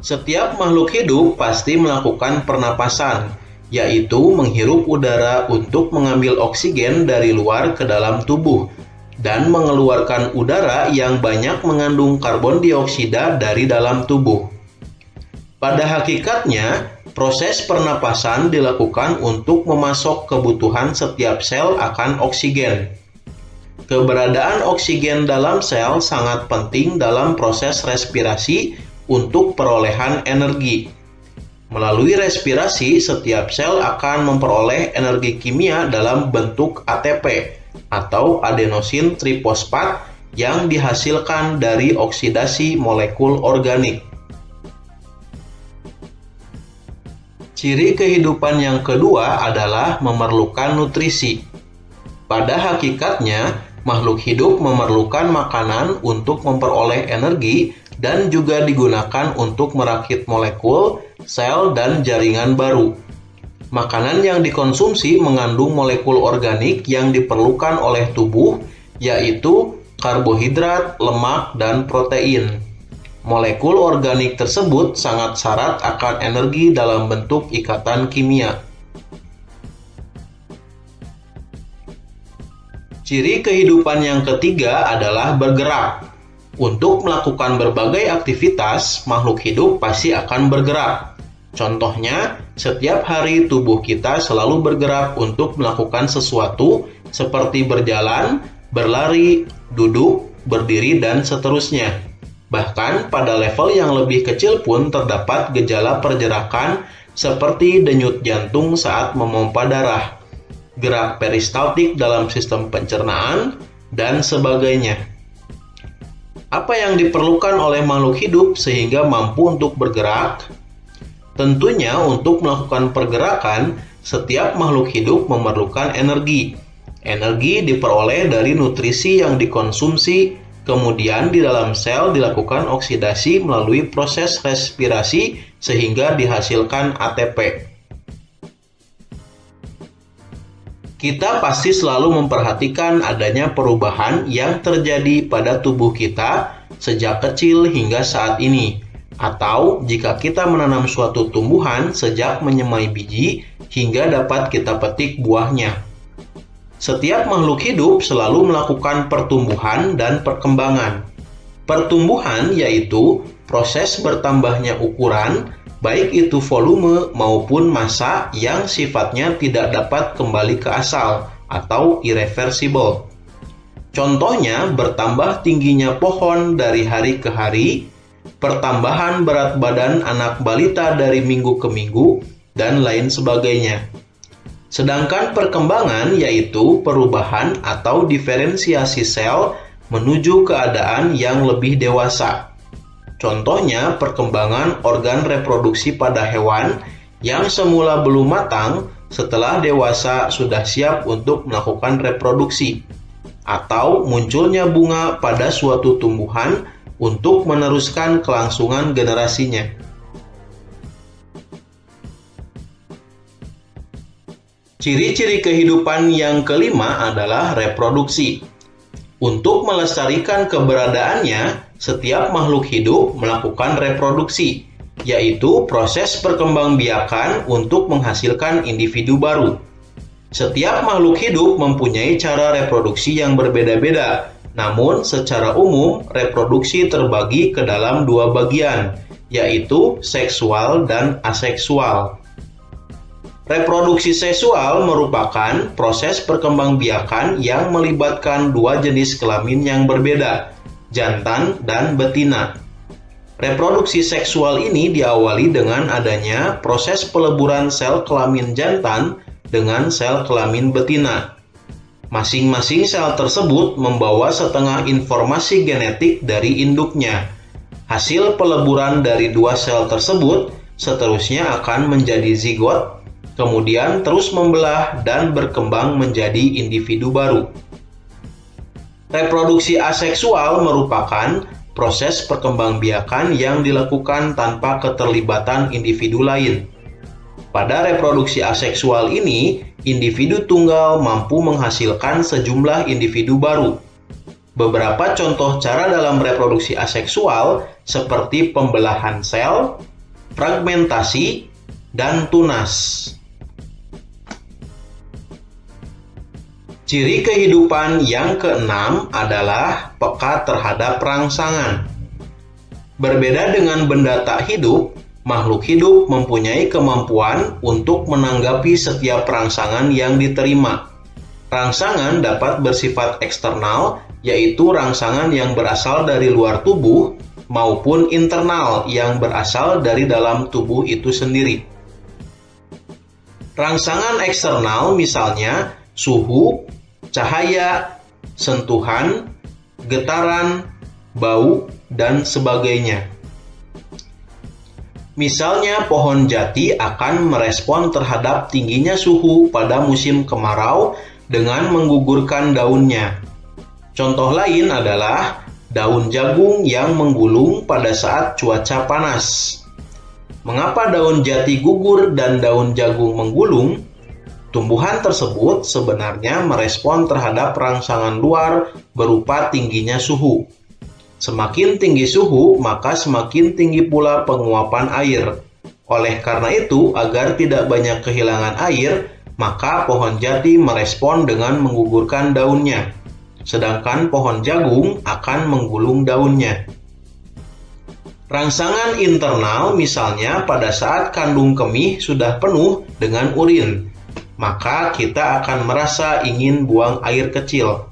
Setiap makhluk hidup pasti melakukan pernapasan, yaitu menghirup udara untuk mengambil oksigen dari luar ke dalam tubuh dan mengeluarkan udara yang banyak mengandung karbon dioksida dari dalam tubuh. Pada hakikatnya, proses pernapasan dilakukan untuk memasok kebutuhan setiap sel akan oksigen. Keberadaan oksigen dalam sel sangat penting dalam proses respirasi untuk perolehan energi. Melalui respirasi, setiap sel akan memperoleh energi kimia dalam bentuk ATP atau adenosin trifosfat yang dihasilkan dari oksidasi molekul organik. Ciri kehidupan yang kedua adalah memerlukan nutrisi. Pada hakikatnya, makhluk hidup memerlukan makanan untuk memperoleh energi dan juga digunakan untuk merakit molekul, sel, dan jaringan baru. Makanan yang dikonsumsi mengandung molekul organik yang diperlukan oleh tubuh, yaitu karbohidrat, lemak, dan protein. Molekul organik tersebut sangat syarat akan energi dalam bentuk ikatan kimia. Ciri kehidupan yang ketiga adalah bergerak. Untuk melakukan berbagai aktivitas, makhluk hidup pasti akan bergerak. Contohnya, setiap hari tubuh kita selalu bergerak untuk melakukan sesuatu seperti berjalan, berlari, duduk, berdiri, dan seterusnya. Bahkan pada level yang lebih kecil pun terdapat gejala pergerakan seperti denyut jantung saat memompa darah, gerak peristaltik dalam sistem pencernaan, dan sebagainya. Apa yang diperlukan oleh makhluk hidup sehingga mampu untuk bergerak? Tentunya untuk melakukan pergerakan, setiap makhluk hidup memerlukan energi. Energi diperoleh dari nutrisi yang dikonsumsi. Kemudian di dalam sel dilakukan oksidasi melalui proses respirasi sehingga dihasilkan ATP. Kita pasti selalu memperhatikan adanya perubahan yang terjadi pada tubuh kita sejak kecil hingga saat ini. Atau jika kita menanam suatu tumbuhan sejak menyemai biji hingga dapat kita petik buahnya. Setiap makhluk hidup selalu melakukan pertumbuhan dan perkembangan. Pertumbuhan yaitu proses bertambahnya ukuran, baik itu volume maupun massa yang sifatnya tidak dapat kembali ke asal atau irreversible. Contohnya, bertambah tingginya pohon dari hari ke hari, pertambahan berat badan anak balita dari minggu ke minggu, dan lain sebagainya. Sedangkan perkembangan yaitu perubahan atau diferensiasi sel menuju keadaan yang lebih dewasa. Contohnya perkembangan organ reproduksi pada hewan yang semula belum matang setelah dewasa sudah siap untuk melakukan reproduksi. Atau munculnya bunga pada suatu tumbuhan untuk meneruskan kelangsungan generasinya. Ciri-ciri kehidupan yang kelima adalah reproduksi. Untuk melestarikan keberadaannya, setiap makhluk hidup melakukan reproduksi, yaitu proses perkembangbiakan untuk menghasilkan individu baru. Setiap makhluk hidup mempunyai cara reproduksi yang berbeda-beda, namun secara umum reproduksi terbagi ke dalam dua bagian, yaitu seksual dan aseksual. Reproduksi seksual merupakan proses perkembangbiakan yang melibatkan dua jenis kelamin yang berbeda, jantan dan betina. Reproduksi seksual ini diawali dengan adanya proses peleburan sel kelamin jantan dengan sel kelamin betina. Masing-masing sel tersebut membawa setengah informasi genetik dari induknya. Hasil peleburan dari dua sel tersebut seterusnya akan menjadi zigot, kemudian terus membelah dan berkembang menjadi individu baru. Reproduksi aseksual merupakan proses perkembangbiakan yang dilakukan tanpa keterlibatan individu lain. Pada reproduksi aseksual ini, individu tunggal mampu menghasilkan sejumlah individu baru. Beberapa contoh cara dalam reproduksi aseksual seperti pembelahan sel, fragmentasi, dan tunas. Ciri kehidupan yang keenam adalah peka terhadap rangsangan. Berbeda dengan benda tak hidup, makhluk hidup mempunyai kemampuan untuk menanggapi setiap rangsangan yang diterima. Rangsangan dapat bersifat eksternal, yaitu rangsangan yang berasal dari luar tubuh, maupun internal yang berasal dari dalam tubuh itu sendiri. Rangsangan eksternal misalnya suhu, cahaya, sentuhan, getaran, bau, dan sebagainya. Misalnya pohon jati akan merespon terhadap tingginya suhu pada musim kemarau dengan menggugurkan daunnya. Contoh lain adalah daun jagung yang menggulung pada saat cuaca panas. Mengapa daun jati gugur dan daun jagung menggulung? Tumbuhan tersebut sebenarnya merespon terhadap rangsangan luar berupa tingginya suhu. Semakin tinggi suhu, maka semakin tinggi pula penguapan air. Oleh karena itu, agar tidak banyak kehilangan air, maka pohon jati merespon dengan menggugurkan daunnya, sedangkan pohon jagung akan menggulung daunnya. Rangsangan internal misalnya pada saat kandung kemih sudah penuh dengan urin, maka kita akan merasa ingin buang air kecil.